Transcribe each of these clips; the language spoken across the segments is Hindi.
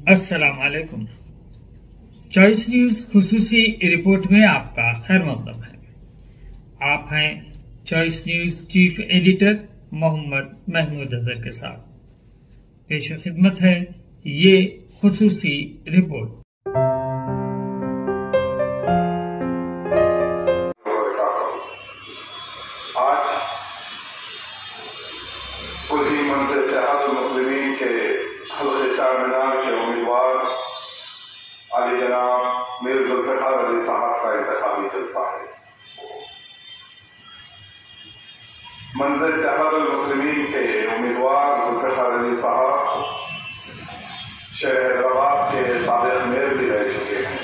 अस्सलाम वालेकुम। चॉइस न्यूज खुसूसी रिपोर्ट में आपका खैर मकदम है। आप हैं Choice News chief editor Mohammad Mahmood Azhar के साथ। पेश खिदमत है ये खुसूसी रिपोर्ट। आज पूरी मंजिल इत्तेहादुल मुस्लिमीन के हल्के चारमीनार के उम्मीदवार आली जनाब मीर जुल्फिकार अली साहब का इंतखाबी जलसा है। मंजिल इत्तेहादुल मुस्लिमीन के उम्मीदवार जुल्फिकार अली साहब शहर हैदराबाद के साबिक़ मेयर भी रह चुके हैं।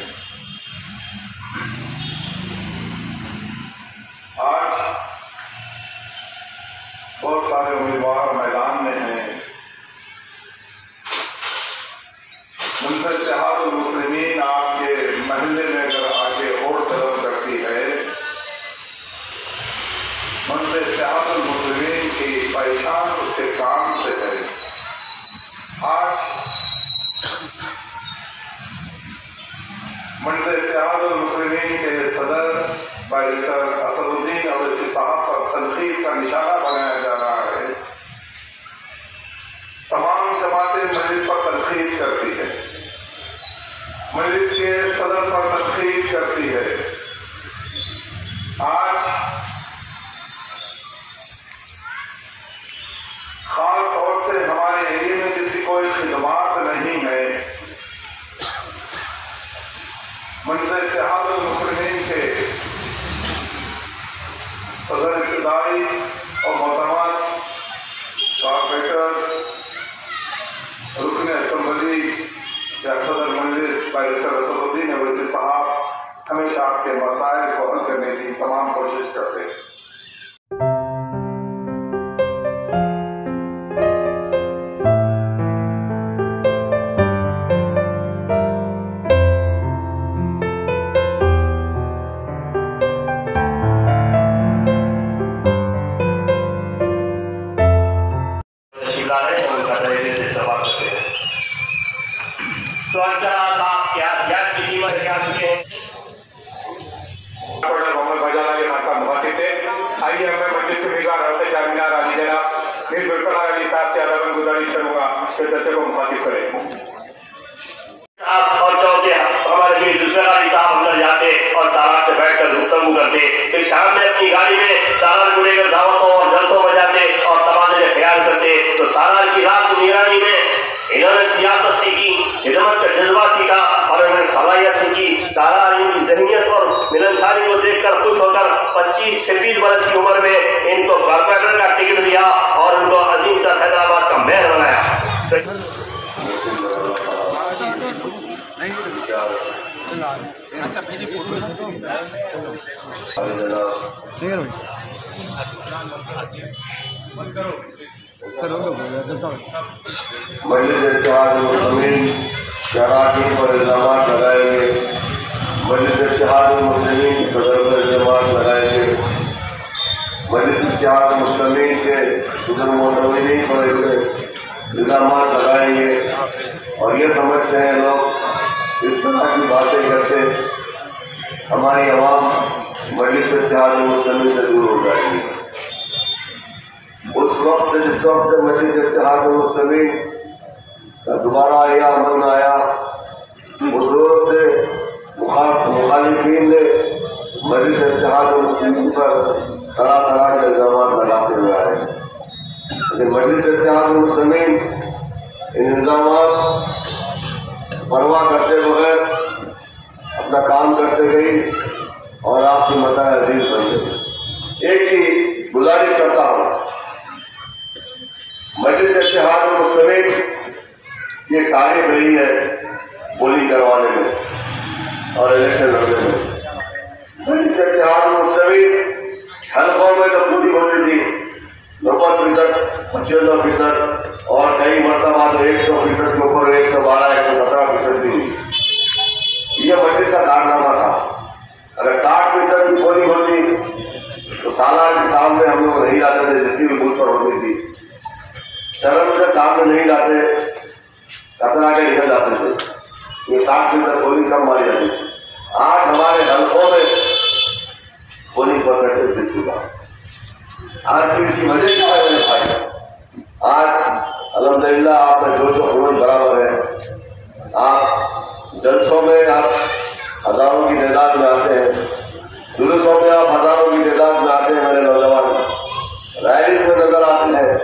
आज बहुत सारे उम्मीदवार मैदान में हैं। मंजिल इत्तेहादुल मुस्लिमीन आपके महल्ले में अगर आके वोट तलब करती है, मंजिल इत्तेहादुल मुस्लिमीन की पहचान उसके काम से है। आज मंजिल इत्तेहादुल मुस्लिमीन के सदर बैरिस्टर असदुद्दीन अवैसी साहब पर तनकीद का निशाना बनाया जा रहा है। तमाम जमातें मजलिस पर तनकीद करती है, मजलिस के सदर पर तनकीद करती है। आज खास तौर से हमारे एरिया में जिसकी कोई खिदमात नहीं है, मंजिल इत्तेहादुल मुस्लिमीन के सदर इब्तिदाई और मोहतरम कॉर्पोरेटर रुकन असम्बली या सदर मजलिस बैरिस्टर असदुद्दीन अवैसी साहब हमेशा आपके मसाइल को हल करने की तमाम कोशिश करते हैं। तो अच्छा आप क्या गैस की कीमत क्या चुके हैं? मोहम्मद भाईजान के खासा मुखातिब थे। आइए मैं मजलिस के उम्मीदवार हल्के चारमीनार आली जनाब मीर जुल्फिकार अली साहब से अदबन गुजारिश करूंगा कि चर्चा को मुखातिब करें। आप और चौथे हमारे मीर जुल्फिकार अली साहब अंदर जाते और सालार से बैठकर गुफ्तगू करते, फिर शाम में अपनी गाड़ी में सालार को लेकर दावतों और जलसों में जाते और तबादले ख्याल करते। तो सालार की रात नीरानी में इन्होंने सियासत सीखी, खिदमत का जज्बा सीखा और इन्होंने सलाहियत सीखी। सालार इनकी ज़हनियत और मिलनसारी को देखकर खुश होकर 25-26 वर्ष की उम्र में इनको कॉर्पोरेटर का टिकट दिया और उनको अजीम सर हैदराबाद का मेयर बनाया। मजलिस इत्तेहादुल मुस्लिमीन शराकीन पर इल्जामात लगाएंगे, मजलिस इत्तेहादुल मुस्लिमीन की सदर पर इल्जामात लगाएंगे, मजलिस इत्तेहादुल मुस्लिमीन के सदर मोतमिनीन पर इल्जामात लगाएंगे और ये समझते हैं लोग इस तरह की बातें करते हमारी आवाम मजलिस इत्तेहादुल मुस्लिमीन से दूर हो जाएगी। उस वक्त से जिस वक्त से मजलिस इत्तेहादुल मुस्लिमीन का दोबारा आया अमन आया, उस रोज से मुखालिफीन ने मजलिस इत्तेहादुल मुस्लिमीन पर तरह तरह के इल्जाम लगाते हुए आए, लेकिन मजलिस इत्तेहादुल मुस्लिमीन इन इल्जाम परवाह करते बगैर अपना काम करते गई और आपकी मता अजीज बन गई। एक ही गुजारिश करता हूँ, मजलिस इत्तेहादुल मुस्लिमीन की तारीफ रही है बोली करवाने में और इलेक्शन लड़ने में। मजलिस इत्तेहादुल मुस्लिमीन हल्कों में तो पूरी होती थी 90%, 95% और कई मरतबा तो 100% के ऊपर 112, 117% भी हुई। यह मजलिस का कारनामा था। अगर 60% की बोली होती तो सालार के सामने हम लोग नहीं जाते थे, जिसकी भी बूथ पर होती थी। शर्म से सामने नहीं जाते कतरा के निकल जाते थे। ये 60 दिन तक गोली कम मारी जाती थी। आज हमारे हल्कों में गोली परफेक्ट जीत चुका। आज इसकी वजह क्या है मेरे भाई? आज अल्हम्दुलिल्लाह आपने जो हुकूमत बराबर है। आप जलसों में आप हजारों की तादाद में आते हैं, जुलूसों में आप हजारों की तादाद में आते हैं। मेरे नौजवान रैली में नजर आते हैं,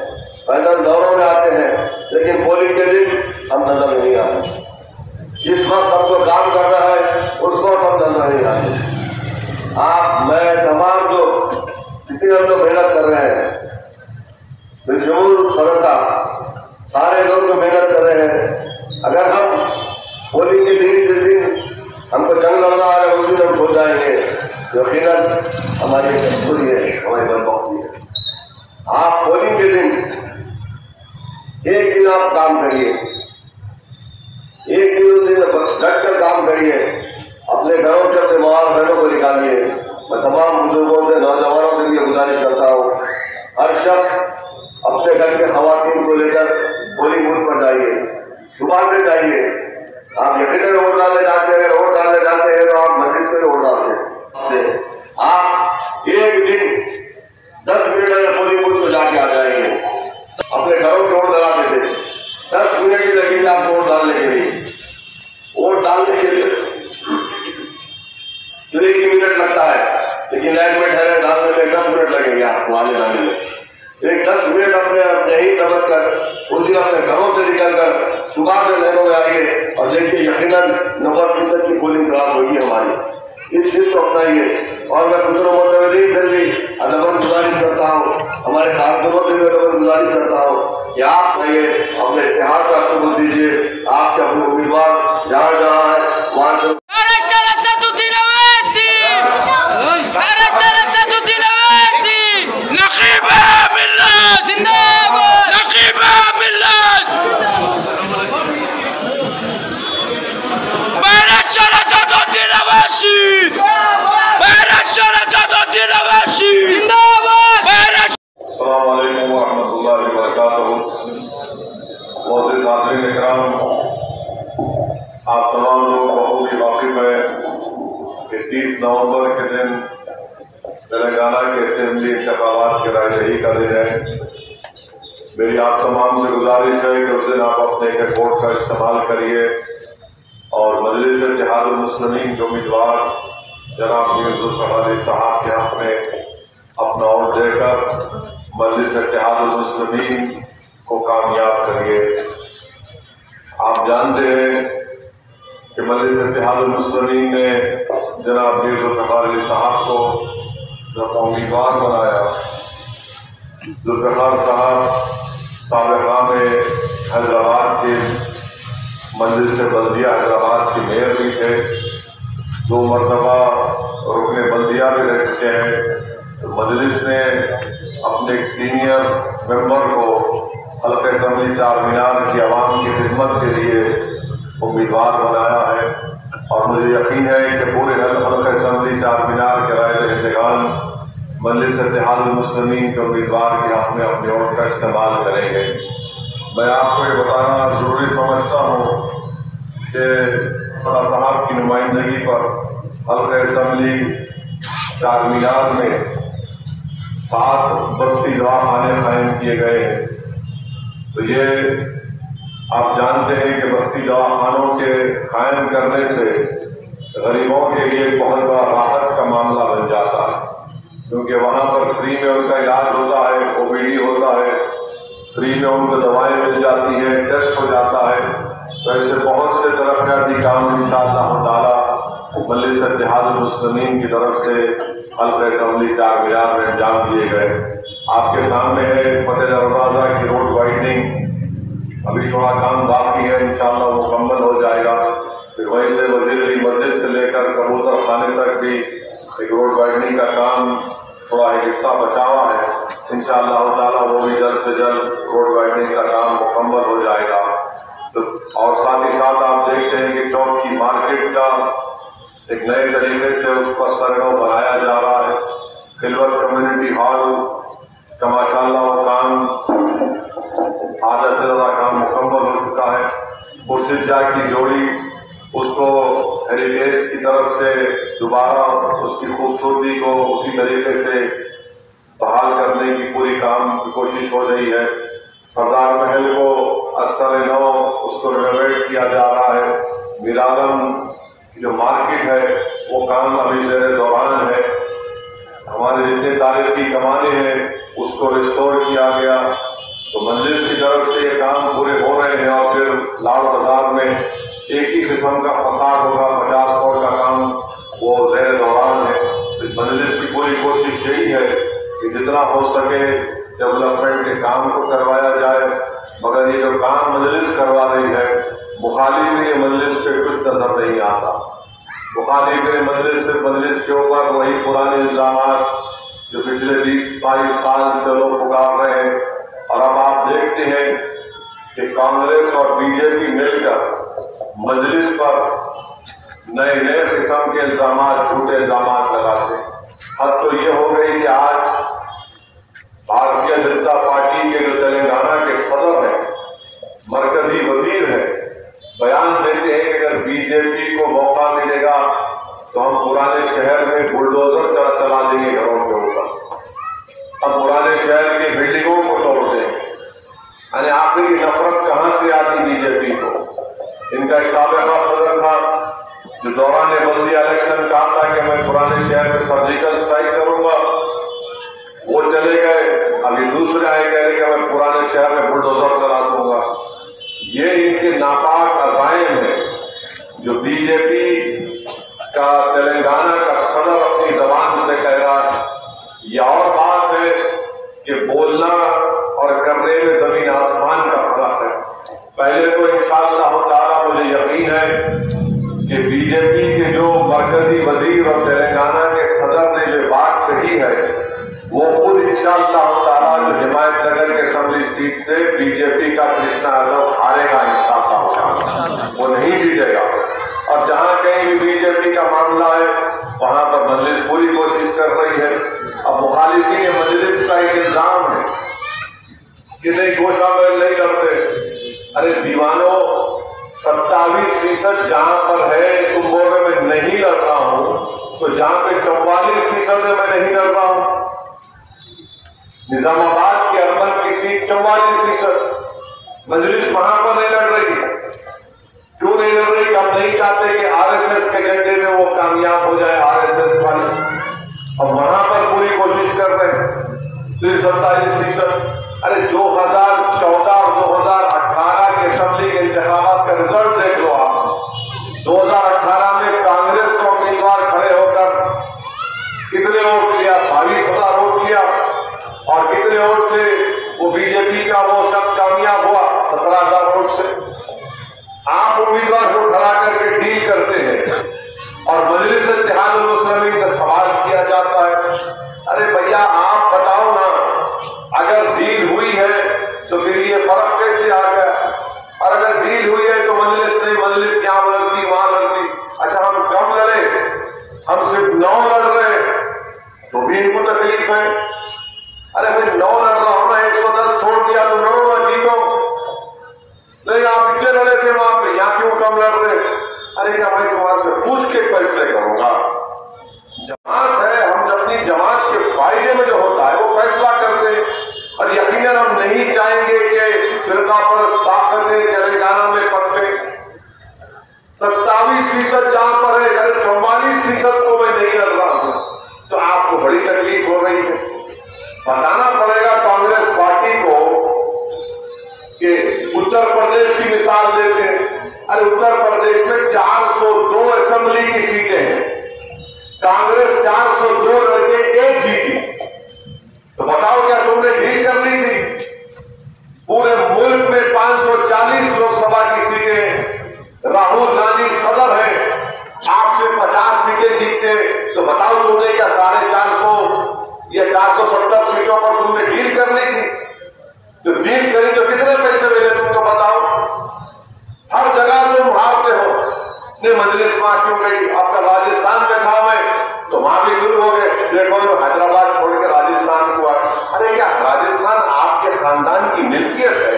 पैदल दौरों में आते हैं, लेकिन पोलिंग के दिन हम नजर नहीं आते। जिस वक्त हमको काम करना है उस वक्त हम नजर नहीं आते। आप मैं तमाम जो जितने हम लोग मेहनत कर रहे हैं, बिलशुर सरसा सारे लोग जो मेहनत कर रहे हैं, अगर हम पोलिंग के दिन जिस दिन हमको जंग लड़ना है उस दिन हम खो जाएंगे, यकीनन हमारी मजबूरी है, हमारी बदबख्ती है। आप पोलिंग के दिन एक दिन आप काम करिए, एक दिन उस दिन डट कर काम करिए, अपने घरों से अपने माँ बहनों को निकालिए। मैं तमाम बुजुर्गों से नौजवानों से भी गुजारिश करता हूँ, हर शख्स अपने घर के खवातीन को लेकर पोलिंग बूथ पर जाइए, सुबह से जाइए। आप यकीनन वोट डालने जाते हैं, वोट डालने जाते हैं तो आप मस्जिद में वोट डालते हैं। आप एक दिन 10 मिनट में पोलिंग बूथ को जाके आ जाएंगे। अपने घरों के वोट डला देते, 10 मिनट ही लगेंगे आपको वोट डालने के लिए। वोट डालने के लिए तो 1 मिनट लगता है, लेकिन लाइन में ठहरे डालने में 10 मिनट लगेंगे आपको आने जाने में। एक 10 मिनट अपने नहीं समझ कर उस दिन अपने घरों से निकल कर सुबह से लाइनों में आइए और देखिए यकीनन 90% की पोलिंग क्लास होगी हमारी। इस चीज को अपनाइए। और मैं दूसरों मोतवरीन से भी अदबन गुजारिश करता हूँ, हमारे कारकुनों से भी अदबन गुजारिश करता हूँ कि आप आइए, अपने इतिहास का सबूत दीजिए। आपके अपने उम्मीदवार जहाँ जहाँ है वहाँ से आप तमाम लोग बहुत ही वाकिफ है कि 30 नवंबर के दिन तेलंगाना के असेंबली इंतखाबात के रायदही का दिन है। मेरी आप तमाम से गुजारिश है कि उस दिन आप अपने एक वोट का इस्तेमाल करिए और मजलिस इत्तेहादुल मुस्लिमीन के उम्मीदवार जनाब मीर जुल्फिकार अली साहब के हक में अपना वोट देकर मजलिस इत्तेहादुल मुस्लिमीन को कामयाब करिए। आप जानते हैं कि मजलिस इत्तेहादुल मुस्लिमीन ने जनाब मीर जुल्फिकार अली साहब को जब उम्मीदवार बनाया, जुल्फिकार साहब साबिक़ा में हैदराबाद के मजलिस बल्दिया हैदराबाद के मेयर भी थे, 2 मरतबा रुकने बल्दिया भी रह चुके हैं। तो मजलिस ने अपने एक सीनियर मेंबर को हल्के असेंबली चार मीनार की आवाम की खिदमत के लिए उम्मीदवार बनाया है और मुझे यकीन है कि पूरे हल्के असेंबली चार मीनार के राय इंतकाल मजलिस इत्तेहादुल मुस्लिमीन के उम्मीदवार के हक में अपने वोट का इस्तेमाल करेंगे। मैं आपको ये बताना जरूरी समझता हूँ कि खुदा साहब की नुमाइंदगी पर हल्के असेंबली चार मीनार में 7 बस्ती दवाखाने कायम किए गए हैं। तो ये आप जानते हैं कि बस्ती दवाखानों के कायम करने से गरीबों के लिए बहुत बड़ा राहत का मामला बन जाता है, क्योंकि वहाँ पर फ्री में उनका इलाज होता है, OPD होता है, फ्री में उनको दवाएं मिल जाती है, टेस्ट हो जाता है। तो ऐसे बहुत से तरक्याती काम इंशाअल्लाह ताला मजलिस इत्तेहादुल मुस्लिमीन की तरफ से हल्के असेंबली चार मीनार में अंजाम दिए गए। आपके सामने है फतेह दरवाजा की रोड वाइडनिंग, अभी थोड़ा काम बाकी है, इंशाअल्लाह मुकम्मल हो जाएगा। फिर वहीं से वजीर मस्जिद से लेकर कबूतर खाने तक भी एक रोड वाइडनिंग का काम थोड़ा एक हिस्सा बचा हुआ है। इंशाअल्लाह ताला वो भी जल्द से जल्द रोड वाइडनिंग का काम मुकम्मल हो जाएगा। तो और साथ ही साथ आप देखते हैं कि चौक की मार्केट का एक नए तरीके से उस पर सरगर्म बनाया जा रहा है। खिलवत कम्युनिटी हॉल का माशाअल्लाह वो काम आधा से ज़्यादा काम मुकम्मल हो चुका है। खुर्शीद जा की जोड़ी उसको हेरिटेज की तरफ से दोबारा उसकी खूबसूरती को उसी तरीके से बहाल करने की पूरी काम की कोशिश हो रही है। सरदार महल को असर नौ उसको रिनोवेट किया जा रहा है। मीरालम जो मार्केट है वो काम अभी ज़ेर दौरान है। हमारे जितने तारीफ की कमाने हैं उसको रिस्टोर किया गया। तो मजलिस की तरफ से ये काम पूरे हो रहे हैं और फिर लाल बाजार में एक ही किस्म का फसाद होगा, 50 करोड़ का काम वो ज़ेर दौरान है। तो मजलिस की पूरी कोशिश यही है कि जितना हो सके डेवलपमेंट के काम को करवाया जाए, मगर ये जो काम मजलिस करवा रही है मुखालिफ ये मजलिस पे कुछ नजर नहीं आता। मुखालिफ मजलिस से मजलिस के ऊपर वही पुराने इल्जाम जो पिछले 20-22 साल से लोग पुकार रहे हैं। और अब आप देखते हैं कि कांग्रेस और बीजेपी मिलकर मजलिस पर नए नए किस्म के इल्जाम, झूठे इल्जाम लगाते हैं। हद तो ये हो गई कि आज भारतीय जनता पार्टी के जो तेलंगाना के सदर हैं, मरकजी वजीर हैं, बयान देते हैं कि अगर बीजेपी को मौका मिलेगा तो हम पुराने शहर में बुलडोजर चला देंगे घरों के ऊपर, अब पुराने शहर के बिल्डिंगों को तोड़ देंगे। यानी आखिरी नफरत कहां से आती बीजेपी को? इनका एक साबिका सदर था जो दौरान बल्दिया इलेक्शन कहा था कि मैं पुराने शहर में सर्जिकल स्ट्राइक करूंगा, वो चले गए। अभी दूसरे आए कह रहे कि मैं पुराने शहर में बुलडोजर चला दूंगा। ये इनके नापाक अज़ाइम है जो बीजेपी का तेलंगाना का सदर अपनी जबान से कह रहा है। यह और बात है कि बोलना और करने में जमीन आसमान का फर्क है। पहले तो इंशाअल्लाह ताला मुझे यकीन है कि बीजेपी के जो मरकजी वजीर और तेलंगाना के सदर ने जो बात कही है वो खुद इंशाअल्लाह ताला जो हिमायतनगर के असेंबली सीट से बीजेपी का कृष्णा यादव हारेगा इंशाअल्लाह, वो नहीं जीतेगा। और जहां कहीं भी बीजेपी का मामला है वहां पर मजलिस पूरी कोशिश कर रही है। अब मुखालिफिन मजलिस का एक इल्जाम है कि नहीं गोशामेल नहीं करते। अरे दीवानों, 27% जहां पर है तुम बोल रहे मैं नहीं लड़ रहा हूं, तो जहां पे 44% है मैं नहीं लड़ रहा हूं। निजामाबाद की अर्बन की सीट 44%, मजलिस वहां पर नहीं लड़ रही। क्यों नहीं लड़ रही? हम नहीं चाहते कि आरएसएस के झंडे में वो कामयाब हो जाए, आरएसएस वाले। अब वहां पर पूरी कोशिश कर रहे हैं। 27%। अरे 2014 और 2018 के असेंबली के इंतखाबात का रिजल्ट देख लो आप। 2018 में कांग्रेस को उम्मीदवार खड़े होकर कितने वोट लिया? 22,000 वोट लिया। और कितने वोट से वो बीजेपी का वो शख्स कामयाब हुआ? 17,000 वोट से। आप उम्मीदवार को खड़ा करके डील करते हैं और मजलिस इत्तेहादुल मुस्लिमीन से सवाल किया जाता है, अरे भैया आप बताओ ना, अगर डील हुई है तो फिर ये फर्क कैसे आ गया? और अगर डील हुई है तो मजलिस नहीं, मजलिस क्या लड़ती वहां लड़ती। अच्छा हम कम लड़े, हम सिर्फ 9 लड़ रहे तो भी इनको तकलीफ है। अरे भाई 9 लड़ रहा हूं ना, 110 छोड़ दिया तो 9 जीतो। नहीं आप इतने लड़े थे वहां पे, यहाँ क्यों कम लड़ रहे? अरे क्या भाई तुम्हारे से पूछ के फैसले करूंगा। जमात है, हम अपनी जमात के फायदे में जो होता है वो फैसला करते हैं। और यकीनन हम नहीं चाहेंगे कि फिरका परस्त ताकतें तेलंगाना में पकड़े। 27% जहां पर है, अगर 44% को मैं नहीं लड़ रहा हूं तो आपको बड़ी तकलीफ हो रही है। बताना पड़ेगा कांग्रेस पार्टी को कि उत्तर प्रदेश की मिसाल देते हैं। अरे उत्तर प्रदेश में 402 असेंबली की सीटें हैं, कांग्रेस 402 लड़के 1 जीती। तो बताओ क्या तुमने डील कर ली थी? पूरे मुल्क में 540 लोकसभा की सीटें, राहुल गांधी सदर है, आपसे 50 सीटें जीतते, तो बताओ तुमने क्या 450 या 470 सीटों पर तुमने डील कर ली थी? तो डील करी तो कितने पैसे मिले तुमको बताओ? हर जगह तुम हारते हो। नहीं मजलिस वहां क्यों गई? आपका राजस्थान में था मैं, तो वहां भी शुरू हो गए। देखो जो हैदराबाद छोड़ के राजस्थान को आए। अरे क्या राजस्थान आपके खानदान की मिल्कियत है?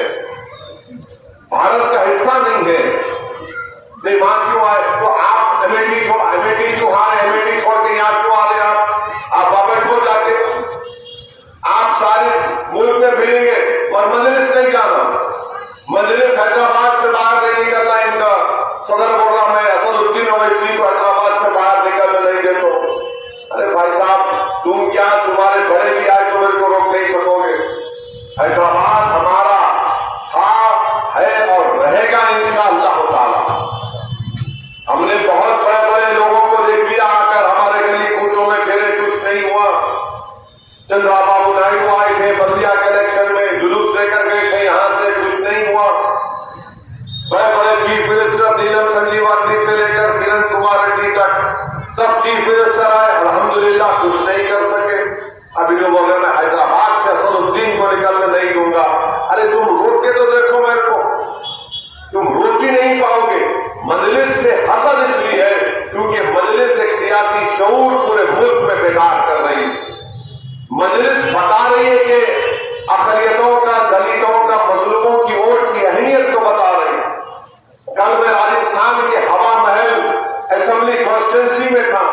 भारत का हिस्सा नहीं है, नहीं वहां क्यों आए? तो आप अमेठी क्यों हारे? अमेठी छोड़ के यहाँ क्यों आ रहे? आप बाबरपुर जाके आप सारे मुल्क में फिरेंगे और मजलिस नहीं जाना। मजलिस हैदराबाद से बाहर नहीं निकलना। इनका सदर बोल रहा मैं असदुद्दीन ओवैसी को हैदराबाद से बाहर निकलने नहीं दे। तो अरे भाई साहब, तुम क्या, तुम्हारे बड़े भी आए तो मेरे को रोक नहीं सकोगे। हैदराबाद हमारा था, है और रहेगा इंशाअल्लाह ताला। हमने बहुत बड़े बड़े लोगों को देख लिया आकर हमारे गली कूचों में फिरे, कुछ नहीं हुआ। चंद्रबाबू नायडू आए थे बल्दिया कलेक्शन में, जुलूस लेकर गए थे, यहां से कुछ नहीं हुआ। बड़े बड़े चीफ मिनिस्टर नीलम संजीवा रेड्डी से लेकर किरण कुमार रेड्डी तक सब चीफ मिनिस्टर आए, अल्हम्दुलिल्लाह कुछ नहीं कर सके। अभी जो बोले मैं हैदराबाद से असदुद्दीन को निकलने नहीं दूंगा। अरे तुम रोक के तो देखो मेरे को, तुम रोक ही नहीं पाओगे। मजलिस से हसद इसलिए है क्योंकि मजलिस एक सियासी शऊर पूरे मुल्क में बेकार कर रही है। मजलिस बता रही है कि अक़लियतों का, दलितों का, मजलूमों की वोट की अहमियत को बता रही है। कल मैं राजस्थान के हवा महल असेंबली कॉन्स्टिट्यूंसी में था।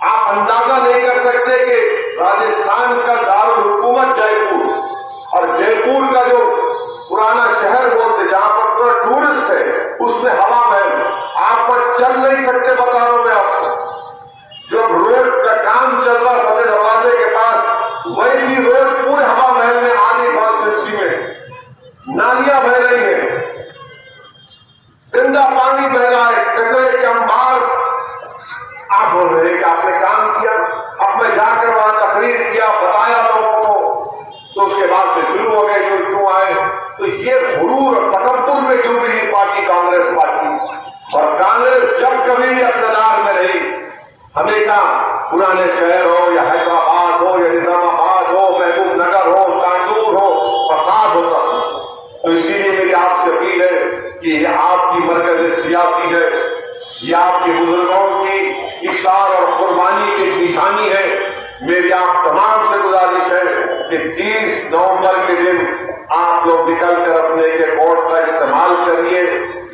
आप अंदाजा नहीं कर सकते कि राजस्थान का दारुल हुकूमत जयपुर, और जयपुर का जो पुराना शहर बोलते जहां पर पूरा टूरिस्ट है, उसमें हवा महल आप पर चल नहीं सकते। बता रहा हूं मैं आपको, जो रोड का काम चल रहा फतेह दरवाजे के पास, वैसी रोड पूरे हवा महल में आधी कॉन्स्टिट्यूंसी में नालियां बह रही है, गंदा पानी बह रहा है, कचरे के अंबार। आप बोल रहे कि आपने काम किया। अब मैं जाकर वहां तकरीर किया, बताया लोगों को, तो उसके बाद से शुरू हो गए जो क्यों आए। तो ये गुरूर और तकब्बुर में डूबी हुई पार्टी कांग्रेस पार्टी। और कांग्रेस जब कभी भी इक़्तिदार में रही, हमेशा पुराने शहर हो या हैदराबाद हो या निजामाबाद हो, महबूब नगर हो, तांडूर हो, फसाद होता। तो इसीलिए मेरी आपसे अपील है कि ये आपकी मरकज़ सियासी है, ये आपके बुजुर्गों की इशार और कुर्बानी की निशानी है। मेरी आप तमाम से गुजारिश है कि 30 नवंबर के दिन आप लोग निकलकर अपने के वोट का इस्तेमाल करिए।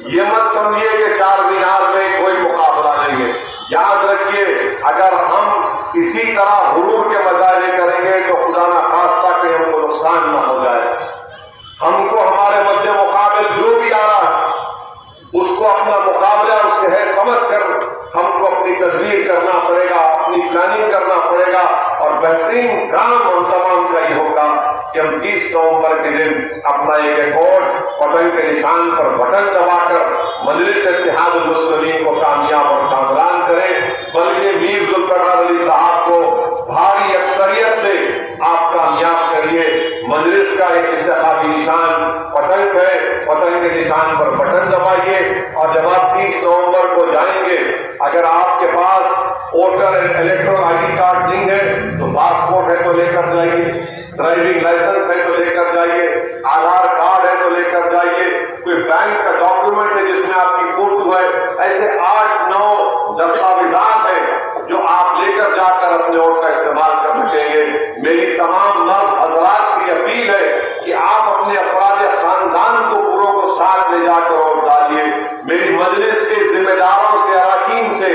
ये मत समझिए कि 4 मीनार में कोई मुकाबला नहीं है। याद रखिए, अगर हम इसी तरह हुरूर के मजारे करेंगे तो खुदा ना खास्ता कहीं हमको नुकसान न हो जाए। हमको हमारे मध्य मुकाबले जो भी आ रहा है उसको अपना मुकाबला उससे है समझ कर हमको अपनी तदबीर करना पड़ेगा, अपनी प्लानिंग करना पड़ेगा। और बेहतरीन काम हम तमाम का ये होगा कि हम 30 नवंबर के दिन अपना एक वोट पतंग के निशान पर बटन दबाकर मजलिस इत्तेहादुल मुस्लिमीन को कामयाब और कामरान करें। बल्कि मीर जुल्फ़िकार अली साहब को भारी अक्सरियत से आप कामयाब करिए। मजलिस का एक इंतखाबी निशान पतंग है, पतंग के निशान पर बटन दबाइए। और जब आप 30 नवंबर को जाएंगे, अगर आपके पास वोटर इलेक्ट्रल ID कार्ड नहीं है तो पासपोर्ट है तो लेकर जाइए, ड्राइविंग लाइसेंस है तो लेकर जाइए, आधार कार्ड है तो लेकर जाइए, कोई बैंक का डॉक्यूमेंट है जिसमें आपकी फोटो है। ऐसे 8-9 दस्तावेजात हैं जो आप लेकर जाकर अपने वोट का इस्तेमाल कर सकेंगे। मेरी तमाम मर्द हजरात से अपील है कि आप अपने अफराद खानदान को पूरों को साथ ले जाकर वोट डालिए। मेरी मजलिस के जिम्मेदारों से, अरकान से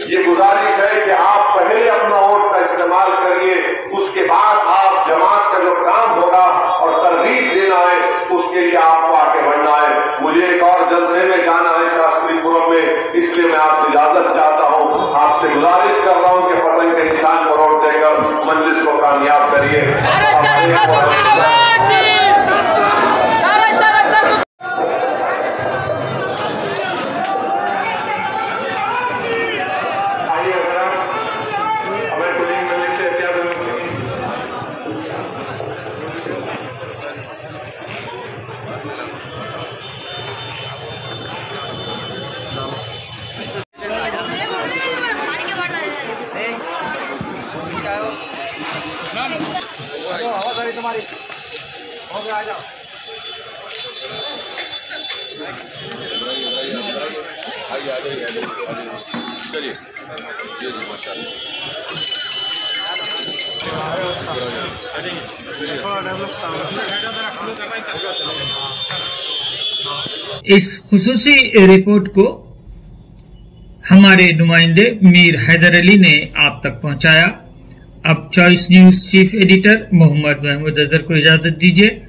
ये गुजारिश है कि आप पहले अपना वोट का इस्तेमाल करिए, उसके बाद आप जमात का जो काम होगा और तरगीब देना है उसके लिए आपको आगे बढ़ना है। मुझे एक और जलसे में जाना है शास्त्रीपुरम में, इसलिए मैं आपसे इजाजत चाहता हूँ। आपसे गुजारिश कर रहा हूँ कि पतंग के निशान पर वोट देकर मजलिस को कामयाब करिए। तुम्हारी हो गया, आ जाओ। चलिए थोड़ा डेवलप इस खुसूसी रिपोर्ट को हमारे नुमाइंदे मीर हैदर अली ने आप तक पहुंचाया। अब Choice News chief editor Mohammad Mahmood Azhar को इजाजत दीजिए।